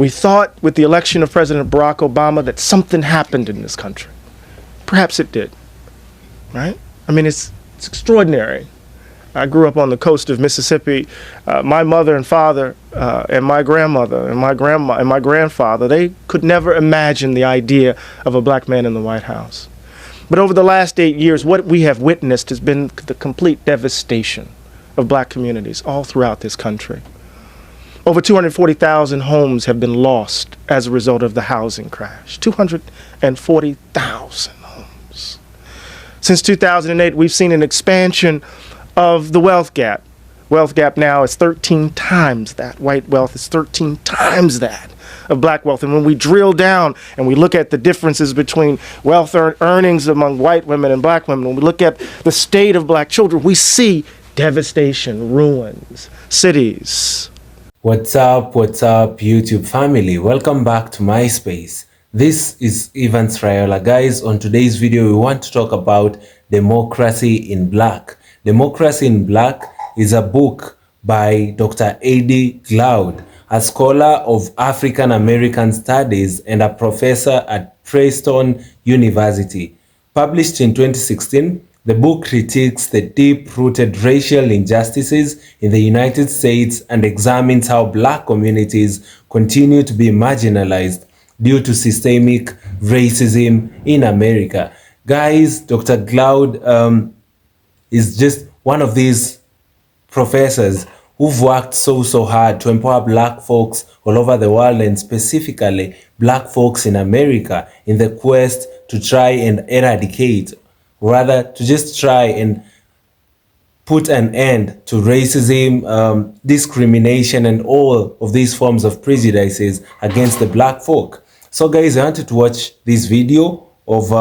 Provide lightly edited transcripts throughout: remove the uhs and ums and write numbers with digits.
We thought with the election of President Barack Obama that something happened in this country. Perhaps it did, right? I mean, it's extraordinary. I grew up on the coast of Mississippi. My mother and father and my grandmother and my grandma and my grandfather, they could never imagine the idea of a black man in the White House. But over the last 8 years, what we have witnessed has been the complete devastation of black communities all throughout this country. Over 240,000 homes have been lost as a result of the housing crash. 240,000 homes. Since 2008, we've seen an expansion of the wealth gap. Wealth gap now is 13 times that. White wealth is 13 times that of black wealth. And when we drill down and we look at the differences between wealth earnings among white women and black women, when we look at the state of black children, we see devastation, ruins, cities. What's up, YouTube family? Welcome back to my space. This is Evans Rayola. Guys, on today's video, we want to talk about Democracy in Black. Democracy in Black is a book by Dr. A.D. Glaude, a scholar of African American Studies and a professor at Princeton University. Published in 2016, the book critiques the deep-rooted racial injustices in the United States and examines how black communities continue to be marginalized due to systemic racism in America. Guys, Dr. Glaude is just one of these professors who've worked so hard to empower black folks all over the world, and specifically black folks in America, in the quest to try and eradicate, rather to just try and put an end to racism, discrimination, and all of these forms of prejudices against the black folk. So guys, I wanted to watch this video of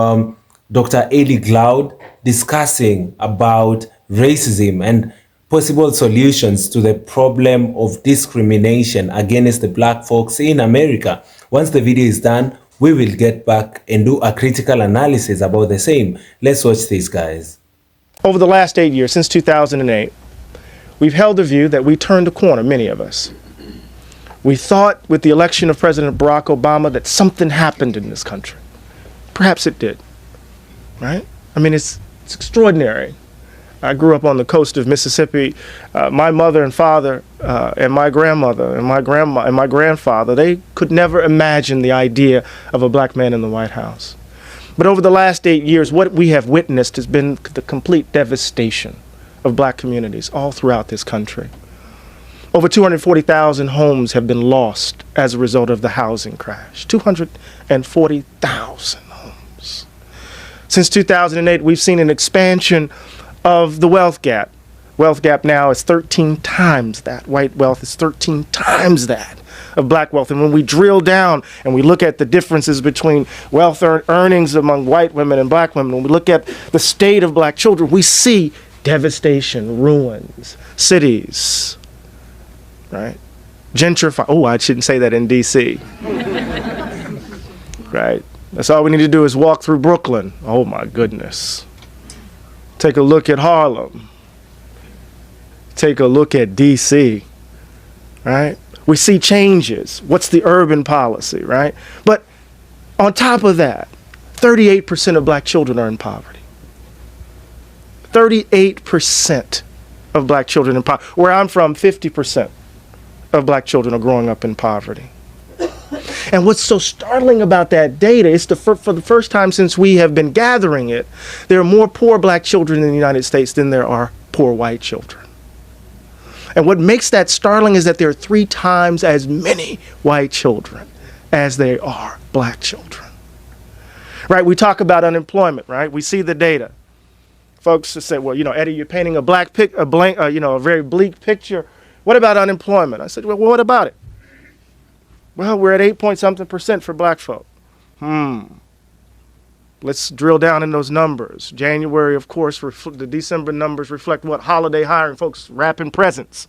Dr. A.D. Glaude discussing about racism and possible solutions to the problem of discrimination against the black folks in America. Once the video is done, we will get back and do a critical analysis about the same. Let's watch this, guys. Over the last 8 years, since 2008, we've held the view that we turned a corner, many of us. We thought with the election of President Barack Obama that something happened in this country. Perhaps it did, right? I mean, it's extraordinary. I grew up on the coast of Mississippi. My mother and father and my grandmother and my grandma and my grandfather, they could never imagine the idea of a black man in the White House. But over the last 8 years, what we have witnessed has been the complete devastation of black communities all throughout this country. Over 240,000 homes have been lost as a result of the housing crash. 240,000 homes. Since 2008, we've seen an expansion of the wealth gap. Wealth gap now is 13 times that. White wealth is 13 times that of black wealth. And when we drill down and we look at the differences between wealth earnings among white women and black women, when we look at the state of black children, we see devastation, ruins, cities, right? Gentrify. Oh, I shouldn't say that in D.C. Right? That's all we need to do is walk through Brooklyn. Oh my goodness. Take a look at Harlem. Take a look at D.C., right? We see changes. What's the urban policy, right? But on top of that, 38% of black children are in poverty. 38% of black children in poverty. Where I'm from, 50% of black children are growing up in poverty. And what's so startling about that data is for the first time since we have been gathering it, there are more poor black children in the United States than there are poor white children. And what makes that startling is that there are 3 times as many white children as there are black children. Right? We talk about unemployment, right? We see the data. Folks say, well, Eddie, you're painting a very bleak picture. What about unemployment? I said, well, what about it? Well, we're at 8-point-something% for black folk. Let's drill down in those numbers. January, of course, the December numbers reflect what? Holiday hiring, folks wrapping presents.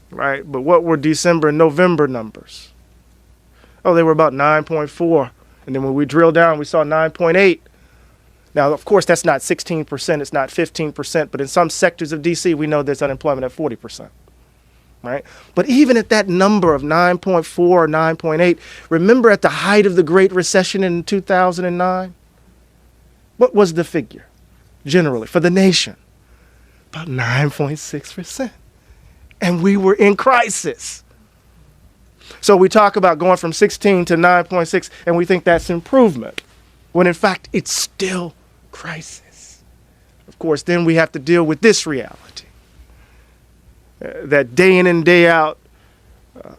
Right? But what were December and November numbers? Oh, they were about 9.4. And then when we drill down, we saw 9.8. Now, of course, that's not 16%, it's not 15%, but in some sectors of D.C., we know there's unemployment at 40%. right? But even at that number of 9.4 or 9.8, remember at the height of the Great Recession in 2009? What was the figure generally for the nation? About 9.6%. And we were in crisis. So we talk about going from 16 to 9.6, and we think that's improvement, when in fact it's still crisis. Of course, then we have to deal with this reality. That day in and day out,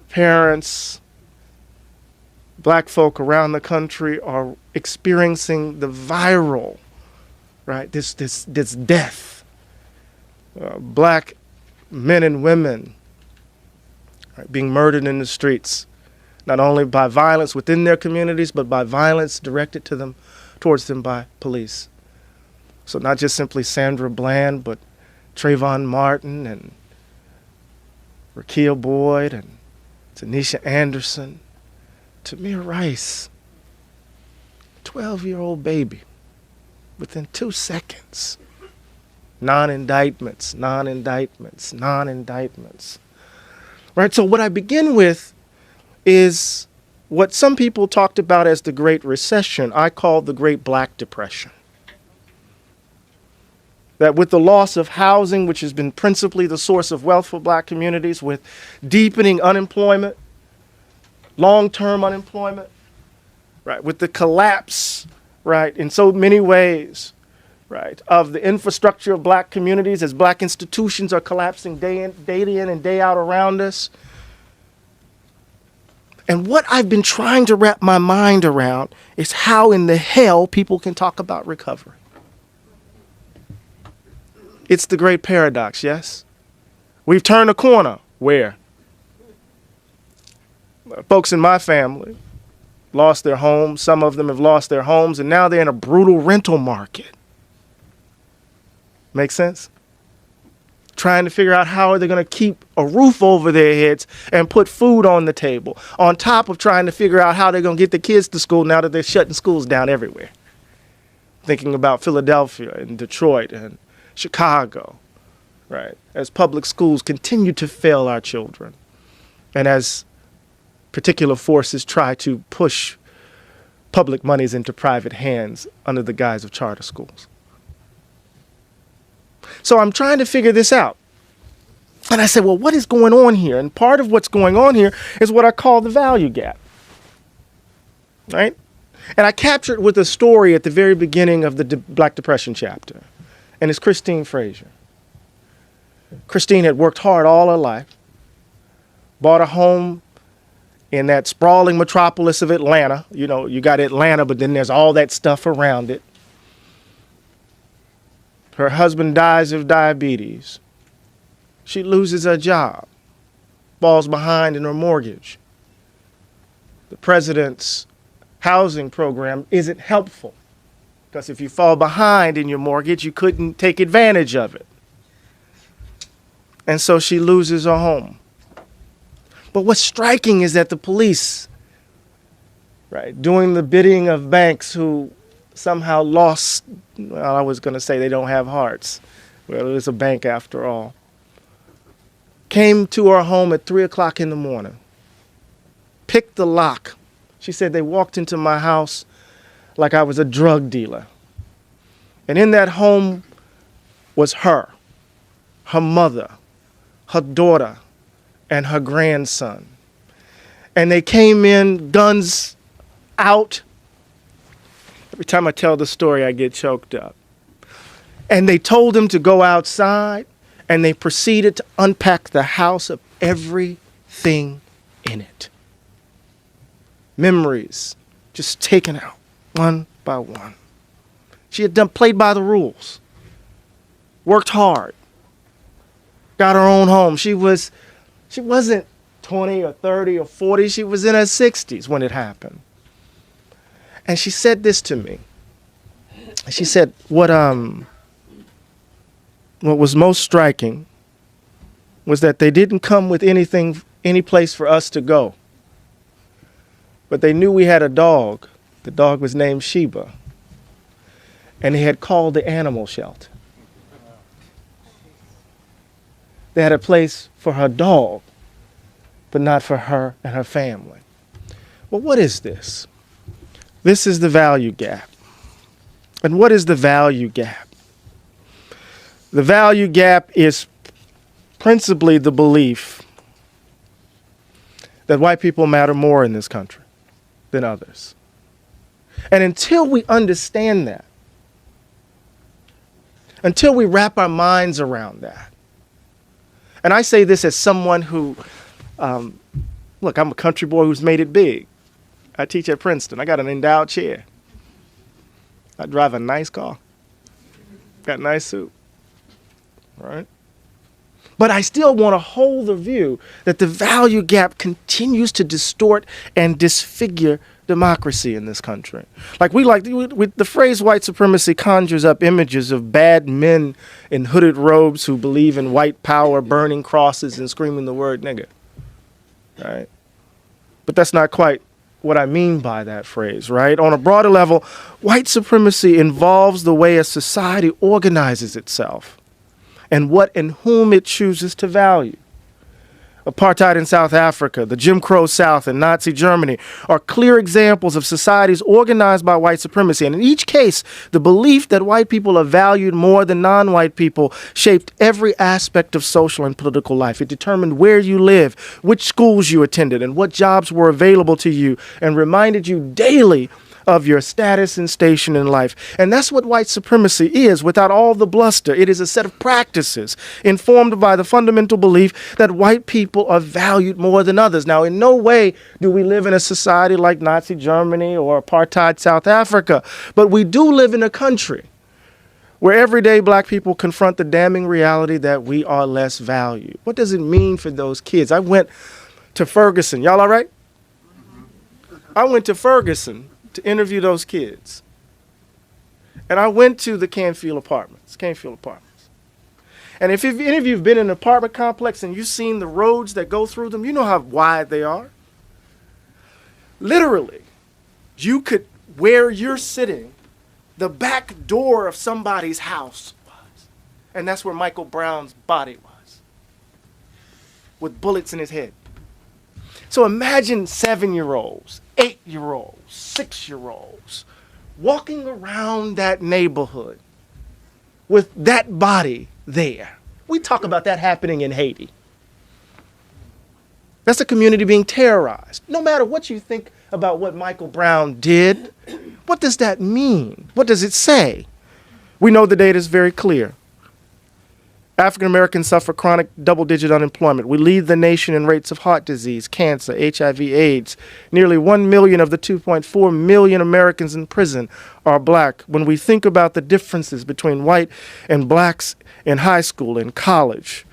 parents, black folk around the country are experiencing the viral, right, this death. Black men and women, right, being murdered in the streets, not only by violence within their communities, but by violence directed to them, towards them by police. So not just simply Sandra Bland, but Trayvon Martin and Rakia Boyd and Tanisha Anderson, Tamir Rice, 12-year-old baby, within 2 seconds. Non-indictments, non-indictments, non-indictments. Right, so what I begin with is what some people talked about as the Great Recession, I call the Great Black Depression. That with the loss of housing, which has been principally the source of wealth for black communities, with deepening unemployment, long-term unemployment, right, with the collapse, right, in so many ways, right, of the infrastructure of black communities as black institutions are collapsing day in and day out around us. And what I've been trying to wrap my mind around is how in the hell people can talk about recovery. It's the great paradox, yes? We've turned a corner. Where? Folks in my family lost their homes. Some of them have lost their homes, and now they're in a brutal rental market. Make sense? Trying to figure out how are they going to keep a roof over their heads and put food on the table, on top of trying to figure out how they're going to get the kids to school now that they're shutting schools down everywhere. Thinking about Philadelphia and Detroit and Chicago, right? As public schools continue to fail our children, and as particular forces try to push public monies into private hands under the guise of charter schools. So I'm trying to figure this out. And I said, well, what is going on here? And part of what's going on here is what I call the value gap, right? And I captured with a story at the very beginning of the Black Depression chapter. And it's Christine Frazier. Christine had worked hard all her life, bought a home in that sprawling metropolis of Atlanta. You know, you got Atlanta, but then there's all that stuff around it. Her husband dies of diabetes. She loses her job, falls behind in her mortgage. The president's housing program isn't helpful, because if you fall behind in your mortgage, you couldn't take advantage of it. And so she loses her home. But what's striking is that the police, right, doing the bidding of banks who somehow lost, well, I was going to say they don't have hearts. Well, it was a bank after all. Came to her home at 3 o'clock in the morning, picked the lock. She said they walked into my house like I was a drug dealer. And in that home was her mother, her daughter, and her grandson. And they came in, guns out. Every time I tell the story, I get choked up. And they told them to go outside, and they proceeded to unpack the house of everything in it. Memories just taken out one by one. She had played by the rules, worked hard, got her own home. She wasn't 20 or 30 or 40. She was in her 60s when it happened. And she said this to me. She said, what was most striking was that they didn't come with any place for us to go. But they knew we had a dog. The dog was named Sheba. And they had called the animal shelter. They had a place for her dog but not for her and her family. Well, what is this? This is the value gap. And what is the value gap? The value gap is principally the belief that white people matter more in this country than others. And until we understand that, until we wrap our minds around that, and I say this as someone who, look, I'm a country boy who's made it big. I teach at Princeton. I got an endowed chair. I drive a nice car. Got a nice suit. Right? But I still want to hold the view that the value gap continues to distort and disfigure democracy in this country. With the phrase white supremacy conjures up images of bad men in hooded robes who believe in white power, burning crosses and screaming the word nigger. Right? But that's not quite what I mean by that phrase, right? On a broader level, white supremacy involves the way a society organizes itself and what and whom it chooses to value. Apartheid in South Africa, the Jim Crow South, and Nazi Germany are clear examples of societies organized by white supremacy. And in each case, the belief that white people are valued more than non-white people shaped every aspect of social and political life. It determined where you live, which schools you attended, and what jobs were available to you, and reminded you daily of your status and station in life. And that's what white supremacy is without all the bluster. It is a set of practices informed by the fundamental belief that white people are valued more than others. Now, in no way do we live in a society like Nazi Germany or apartheid South Africa, but we do live in a country where every day black people confront the damning reality that we are less valued. What does it mean for those kids? I went to Ferguson. Y'all all right? I went to Ferguson to interview those kids. And I went to the Canfield Apartments. And if any of you have been in an apartment complex and you've seen the roads that go through them, you know how wide they are. Literally, you could, where you're sitting, the back door of somebody's house was. And that's where Michael Brown's body was, with bullets in his head. So imagine 7-year-olds, 8-year-olds, 6-year-olds walking around that neighborhood with that body there. We talk about that happening in Haiti. That's a community being terrorized. No matter what you think about what Michael Brown did, what does that mean? What does it say? We know the data is very clear. African Americans suffer chronic double-digit unemployment. We lead the nation in rates of heart disease, cancer, HIV, AIDS. Nearly 1 million of the 2.4 million Americans in prison are black. When we think about the differences between white and blacks in high school and college,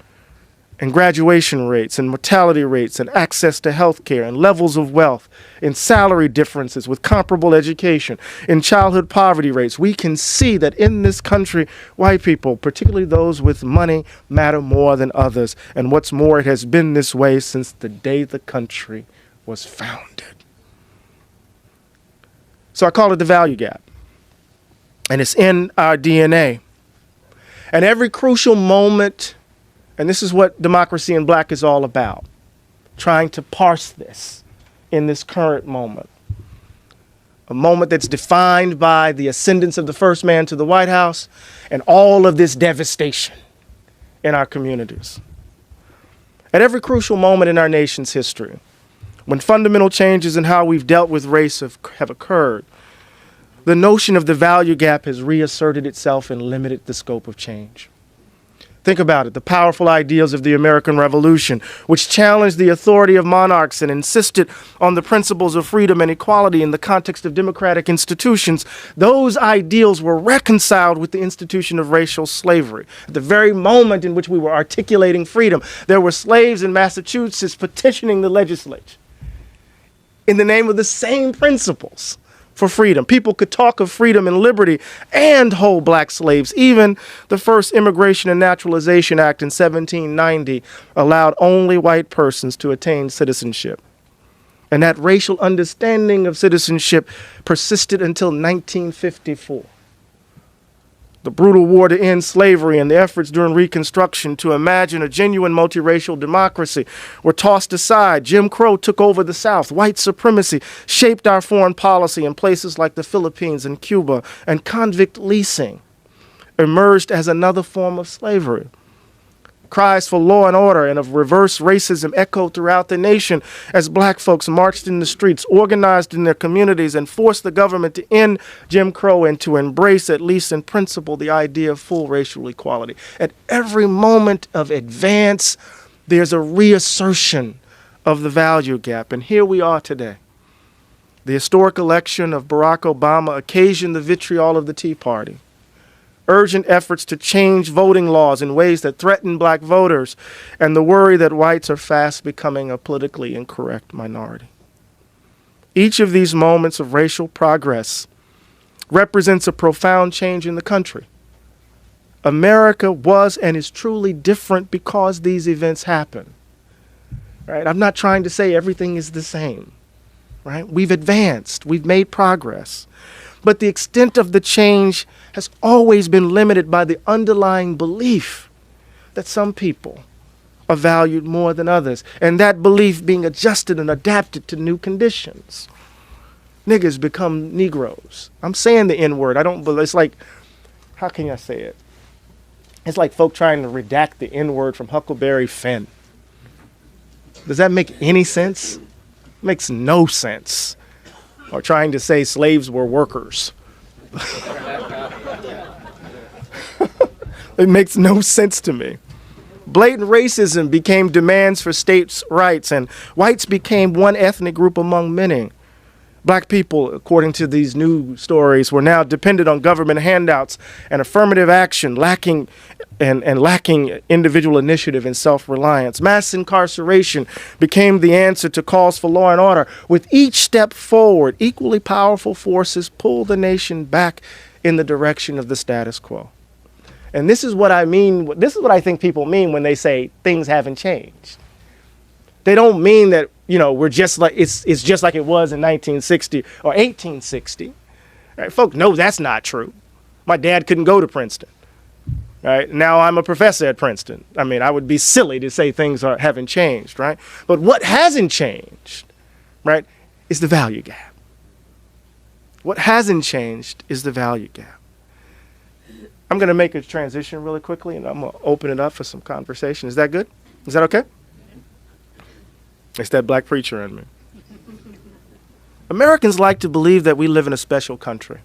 and graduation rates and mortality rates and access to health care and levels of wealth and salary differences with comparable education and childhood poverty rates, we can see that in this country, white people, particularly those with money, matter more than others. And what's more, it has been this way since the day the country was founded. So I call it the value gap. And it's in our DNA. And every crucial moment, and this is what Democracy in Black is all about, trying to parse this in this current moment. A moment that's defined by the ascendance of the first man to the White House and all of this devastation in our communities. At every crucial moment in our nation's history, when fundamental changes in how we've dealt with race have occurred, the notion of the value gap has reasserted itself and limited the scope of change. Think about it. The powerful ideals of the American Revolution, which challenged the authority of monarchs and insisted on the principles of freedom and equality in the context of democratic institutions, those ideals were reconciled with the institution of racial slavery. At the very moment in which we were articulating freedom, there were slaves in Massachusetts petitioning the legislature in the name of the same principles for freedom. People could talk of freedom and liberty and hold black slaves. Even the first Immigration and Naturalization Act in 1790 allowed only white persons to attain citizenship. And that racial understanding of citizenship persisted until 1954. The brutal war to end slavery and the efforts during Reconstruction to imagine a genuine multiracial democracy were tossed aside. Jim Crow took over the South. White supremacy shaped our foreign policy in places like the Philippines and Cuba, and convict leasing emerged as another form of slavery. Cries for law and order and of reverse racism echoed throughout the nation as black folks marched in the streets, organized in their communities, and forced the government to end Jim Crow and to embrace, at least in principle, the idea of full racial equality. At every moment of advance, there's a reassertion of the value gap. And here we are today. The historic election of Barack Obama occasioned the vitriol of the Tea Party. Urgent efforts to change voting laws in ways that threaten black voters, and the worry that whites are fast becoming a politically incorrect minority. Each of these moments of racial progress represents a profound change in the country. America was and is truly different because these events happen. Right? I'm not trying to say everything is the same. Right? We've advanced, we've made progress. But the extent of the change has always been limited by the underlying belief that some people are valued more than others, and that belief being adjusted and adapted to new conditions. Niggas become Negroes. I'm saying the N-word. It's like, how can I say it? It's like folk trying to redact the N-word from Huckleberry Finn. Does that make any sense? It makes no sense. Or trying to say slaves were workers. It makes no sense to me. Blatant racism became demands for states' rights, and whites became one ethnic group among many. Black people, according to these new stories, were now dependent on government handouts and affirmative action, lacking individual initiative and self-reliance. Mass incarceration became the answer to calls for law and order. With each step forward, equally powerful forces pulled the nation back in the direction of the status quo. And this is what I mean. This is what I think people mean when they say things haven't changed. They don't mean that, we're just like it's just like it was in 1960 or 1860. Right? Folks know that's not true. My dad couldn't go to Princeton. Right? Now I'm a professor at Princeton. I mean, I would be silly to say things haven't changed, right? But what hasn't changed, right, is the value gap. What hasn't changed is the value gap. I'm going to make a transition really quickly, and I'm going to open it up for some conversation. Is that good? Is that okay? It's that black preacher in me. Americans like to believe that we live in a special country,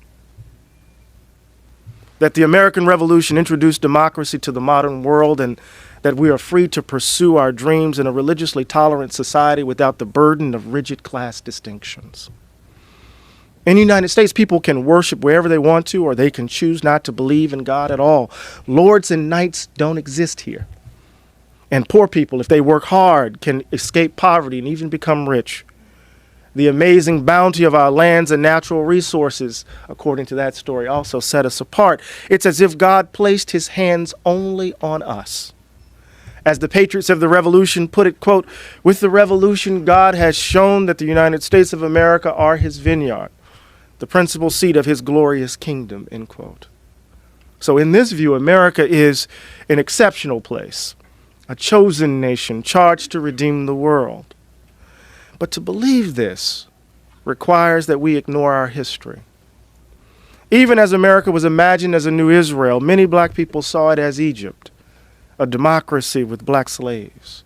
that the American Revolution introduced democracy to the modern world, and that we are free to pursue our dreams in a religiously tolerant society without the burden of rigid class distinctions. In the United States, people can worship wherever they want to, or they can choose not to believe in God at all. Lords and knights don't exist here. And poor people, if they work hard, can escape poverty and even become rich. The amazing bounty of our lands and natural resources, according to that story, also set us apart. It's as if God placed his hands only on us. As the patriots of the revolution put it, quote, "With the revolution, God has shown that the United States of America are his vineyard, the principal seat of his glorious kingdom," end quote. So in this view, America is an exceptional place, a chosen nation charged to redeem the world. But to believe this requires that we ignore our history. Even as America was imagined as a new Israel, many black people saw it as Egypt, a democracy with black slaves.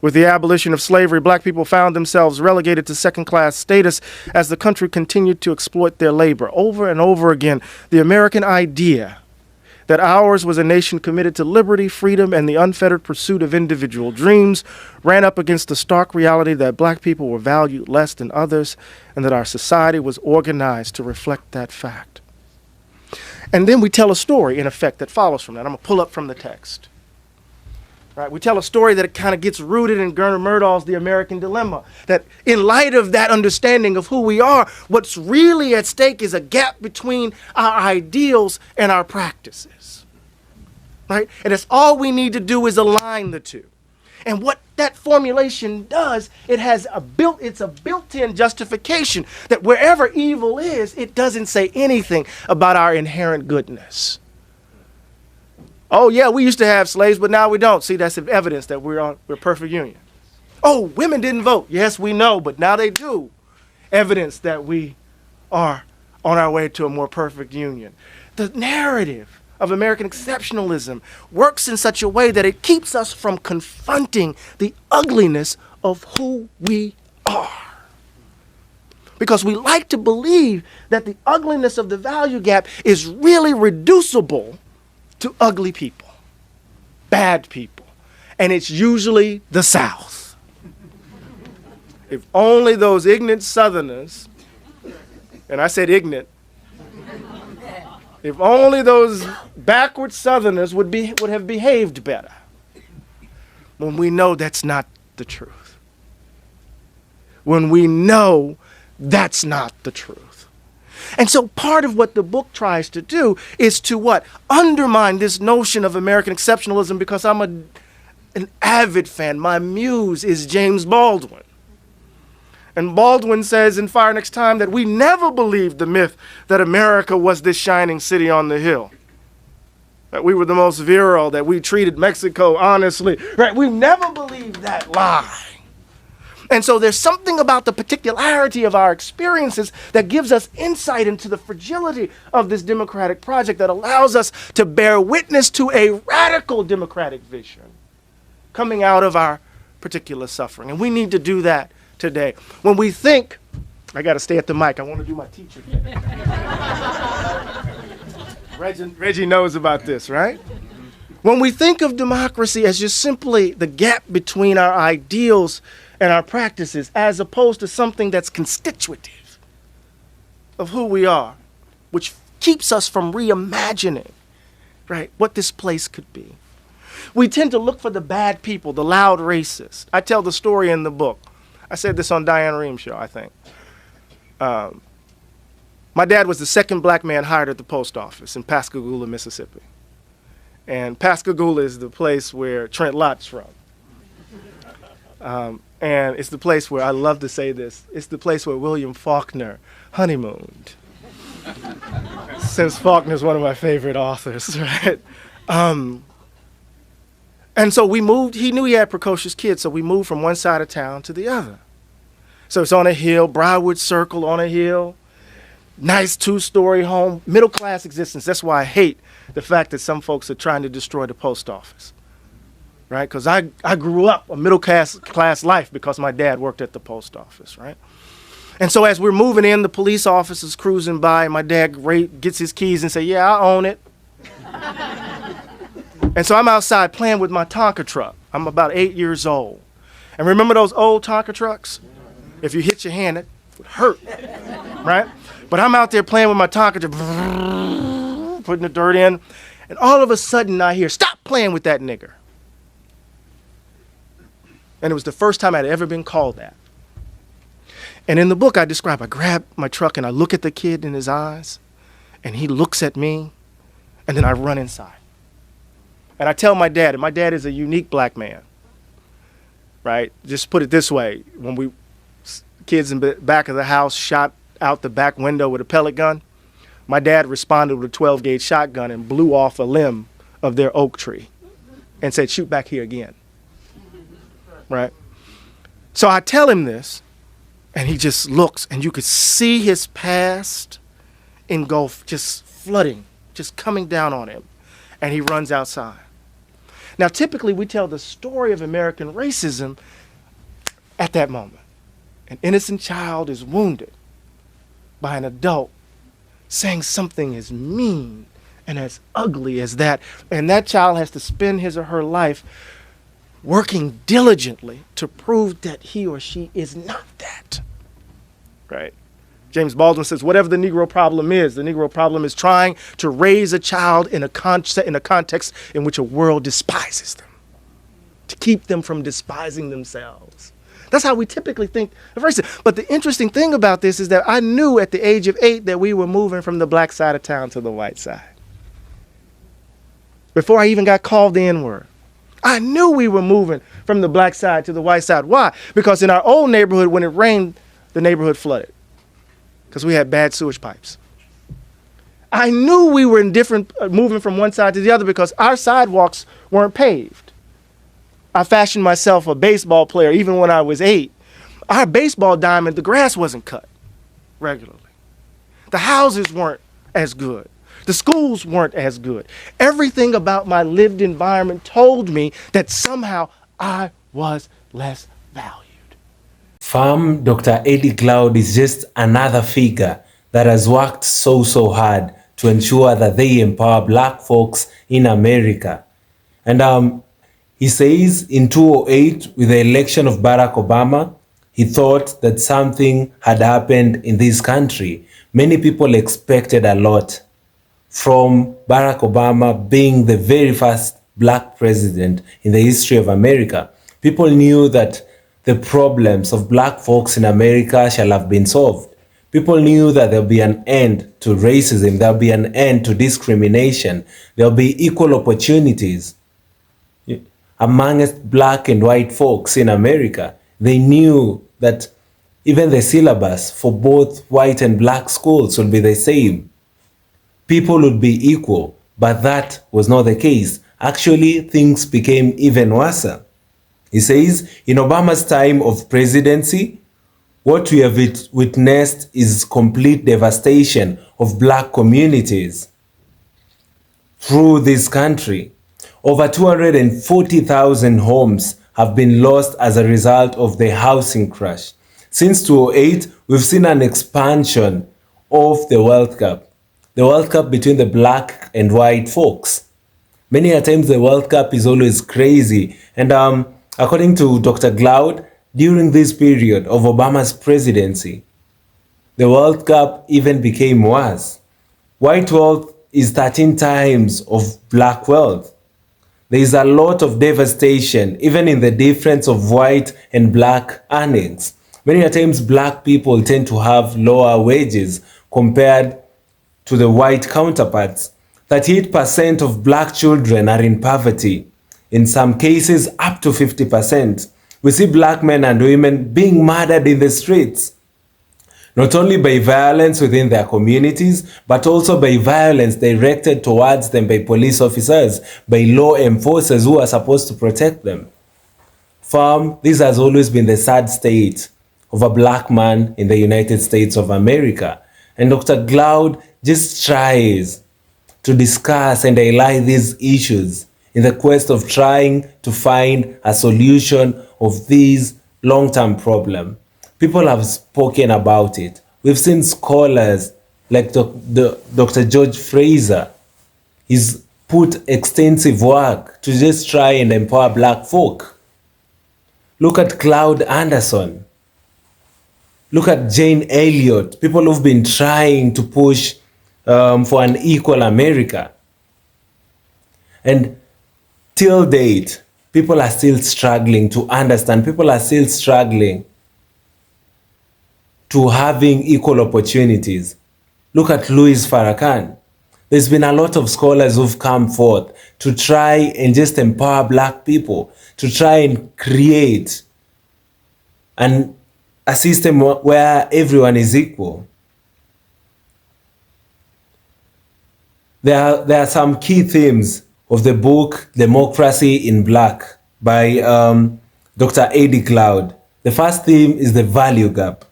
With the abolition of slavery, black people found themselves relegated to second-class status as the country continued to exploit their labor. Over and over again, the American idea that ours was a nation committed to liberty, freedom, and the unfettered pursuit of individual dreams ran up against the stark reality that black people were valued less than others, and that our society was organized to reflect that fact. And then we tell a story, in effect, that follows from that. I'm going to pull up from the text. Right? We tell a story that it kind of gets rooted in Gernot Myrdal's The American Dilemma, that in light of that understanding of who we are, what's really at stake is a gap between our ideals and our practices. Right? And it's all we need to do is align the two. And what that formulation does, it's a built-in justification that wherever evil is, it doesn't say anything about our inherent goodness. Oh, yeah, we used to have slaves, but now we don't. See, that's evidence that we're perfect union. Oh, women didn't vote. Yes, we know, but now they do. Evidence that we are on our way to a more perfect union. The narrative of American exceptionalism works in such a way that it keeps us from confronting the ugliness of who we are. Because we like to believe that the ugliness of the value gap is really reducible to ugly people, bad people, and it's usually the South. If only those ignorant Southerners, and I said ignorant, if only those backward Southerners would have behaved better, when we know that's not the truth. When we know that's not the truth. And so part of what the book tries to do is to what? Undermine this notion of American exceptionalism, because I'm an avid fan. My muse is James Baldwin. And Baldwin says in Fire Next Time that we never believed the myth that America was this shining city on the hill. That we were the most virile, that we treated Mexico honestly. Right? We never believed that lie. And so there's something about the particularity of our experiences that gives us insight into the fragility of this democratic project that allows us to bear witness to a radical democratic vision coming out of our particular suffering. And we need to do that today. When we think, I got to stay at the mic. I want to do my teacher thing. Reggie knows about this, right? When we think of democracy as just simply the gap between our ideals and our practices, as opposed to something that's constitutive of who we are, which keeps us from reimagining, right, what this place could be. We tend to look for the bad people, the loud racists. I tell the story in the book. I said this on Diane Reham's show, I think. My dad was the second black man hired at the post office in Pascagoula, Mississippi. And Pascagoula is the place where Trent Lott's from. And it's the place where, I love to say this, it's the place where William Faulkner honeymooned. Since Faulkner's one of my favorite authors, right? And so we moved, he knew he had precocious kids, so we moved from one side of town to the other. So it's on a hill, Briarwood Circle on a hill, nice 2-story home, middle class existence. That's why I hate the fact that some folks are trying to destroy the post office. Right, because I grew up a middle class life because my dad worked at the post office, right? And so as we're moving in, the police officers cruising by, and my dad gets his keys and say, yeah, I own it. And so I'm outside playing with my Tonka truck. I'm about 8 years old. And remember those old Tonka trucks? If you hit your hand, it would hurt, right? But I'm out there playing with my Tonka truck, putting the dirt in, and all of a sudden I hear, stop playing with that nigger. And it was the first time I'd ever been called that. And in the book I describe, I grab my truck and I look at the kid in his eyes, and he looks at me, and then I run inside. And I tell my dad, and my dad is a unique black man, right? Just put it this way, when kids in the back of the house shot out the back window with a pellet gun, my dad responded with a 12-gauge shotgun and blew off a limb of their oak tree and said, shoot back here again. Right? So I tell him this, and he just looks, and you could see his past engulf, just flooding, just coming down on him, and he runs outside. Now, typically, we tell the story of American racism at that moment. An innocent child is wounded by an adult saying something as mean and as ugly as that, and that child has to spend his or her life working diligently to prove that he or she is not that, right? James Baldwin says, whatever the Negro problem is, the Negro problem is trying to raise a child in a context in which a world despises them, to keep them from despising themselves. That's how we typically think of racism. But the interesting thing about this is that I knew at the age of 8 that we were moving from the black side of town to the white side. Before I even got called the N-word. I knew we were moving from the black side to the white side. Why? Because in our old neighborhood, when it rained, the neighborhood flooded because we had bad sewage pipes. I knew we were in different, moving from one side to the other because our sidewalks weren't paved. I fashioned myself a baseball player even when I was 8. Our baseball diamond, the grass wasn't cut regularly. The houses weren't as good. The schools weren't as good. Everything about my lived environment told me that somehow I was less valued. Fam, Dr. Eddie Cloud is just another figure that has worked so hard to ensure that they empower black folks in America. And he says in 2008, with the election of Barack Obama, he thought that something had happened in this country. Many people expected a lot from Barack Obama being the very first black president in the history of America. People knew that the problems of black folks in America shall have been solved. People knew that there'll be an end to racism, there'll be an end to discrimination, there'll be equal opportunities amongst black and white folks in America. They knew that even the syllabus for both white and black schools would be the same. People would be equal, but that was not the case. Actually, things became even worse. He says, in Obama's time of presidency, what we have witnessed is complete devastation of black communities through this country. Over 240,000 homes have been lost as a result of the housing crash. Since 2008, we've seen an expansion of the wealth gap between the black and white folks. Many a times the wealth gap is always crazy. And according to Dr. Cloud, during this period of Obama's presidency, the wealth gap even became worse. White wealth is 13 times of black wealth. There is a lot of devastation, even in the difference of white and black earnings. Many a times black people tend to have lower wages compared to the white counterparts. 38% of black children are in poverty. In some cases, up to 50%. We see black men and women being murdered in the streets, not only by violence within their communities, but also by violence directed towards them by police officers, by law enforcers who are supposed to protect them. This has always been the sad state of a black man in the United States of America. And Dr. Cloud just tries to discuss and highlight these issues in the quest of trying to find a solution of these long-term problem. People have spoken about it. We've seen scholars like Dr. George Fraser. He's put extensive work to just try and empower black folk. Look at Cloud Anderson. Look at Jane Elliott. People who've been trying to push for an equal America. And till date, people are still struggling to understand. People are still struggling to having equal opportunities. Look at Louis Farrakhan. There's been a lot of scholars who've come forth to try and just empower black people, to try and create a system where everyone is equal. There are some key themes of the book Democracy in Black by Dr. Eddie Cloud. The first theme is the value gap.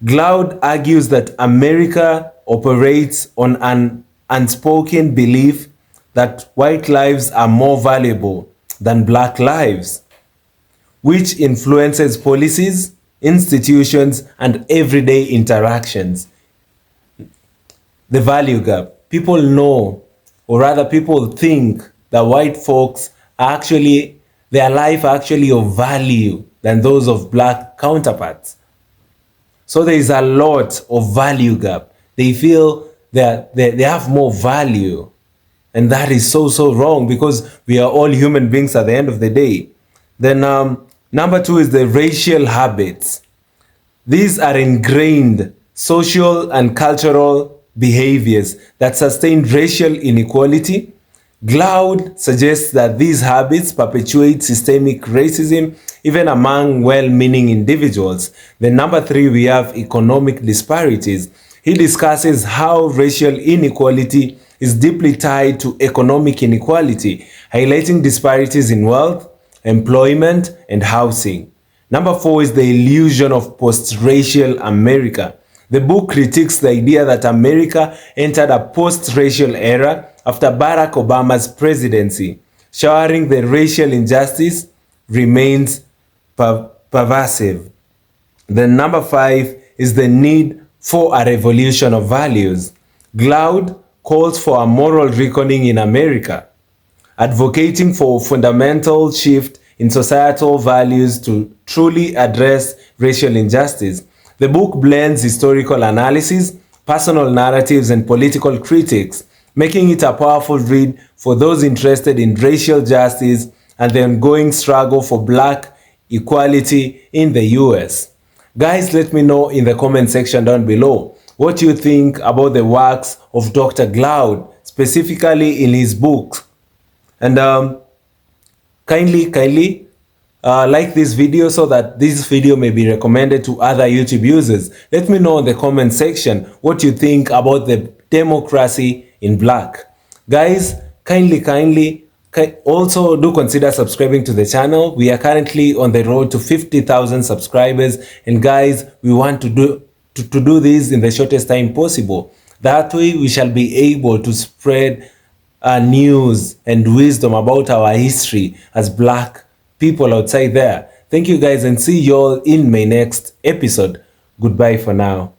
Cloud argues that America operates on an unspoken belief that white lives are more valuable than black lives, which influences policies, institutions, and everyday interactions. The value gap. People know, or rather people think that white folks are actually, their life are actually of value than those of black counterparts. So there is a lot of value gap. They feel that they have more value. And that is so wrong because we are all human beings at the end of the day. Then number 2 is the racial habits. These are ingrained social and cultural behaviors that sustain racial inequality. Cloud suggests that these habits perpetuate systemic racism even among well-meaning individuals. Then number 3, we have economic disparities. He discusses how racial inequality is deeply tied to economic inequality, highlighting disparities in wealth, employment, and housing. Number 4 is the illusion of post-racial America. The book critiques the idea that America entered a post-racial era after Barack Obama's presidency, showering the racial injustice remains pervasive. Then number 5 is the need for a revolution of values. Glaude calls for a moral reckoning in America, advocating for a fundamental shift in societal values to truly address racial injustice. The book blends historical analysis, personal narratives, and political critiques, making it a powerful read for those interested in racial justice and the ongoing struggle for black equality in the US. Guys, let me know in the comment section down below what you think about the works of Dr. Glaude, specifically in his books. And kindly like this video so that this video may be recommended to other YouTube users. Let me know in the comment section what you think about the democracy in black. Guys, kindly also do consider subscribing to the channel. We are currently on the road to 50,000 subscribers, and guys, we want to do this in the shortest time possible. That way we shall be able to spread news and wisdom about our history as black people outside there. Thank you guys, and see you all in my next episode. Goodbye for now.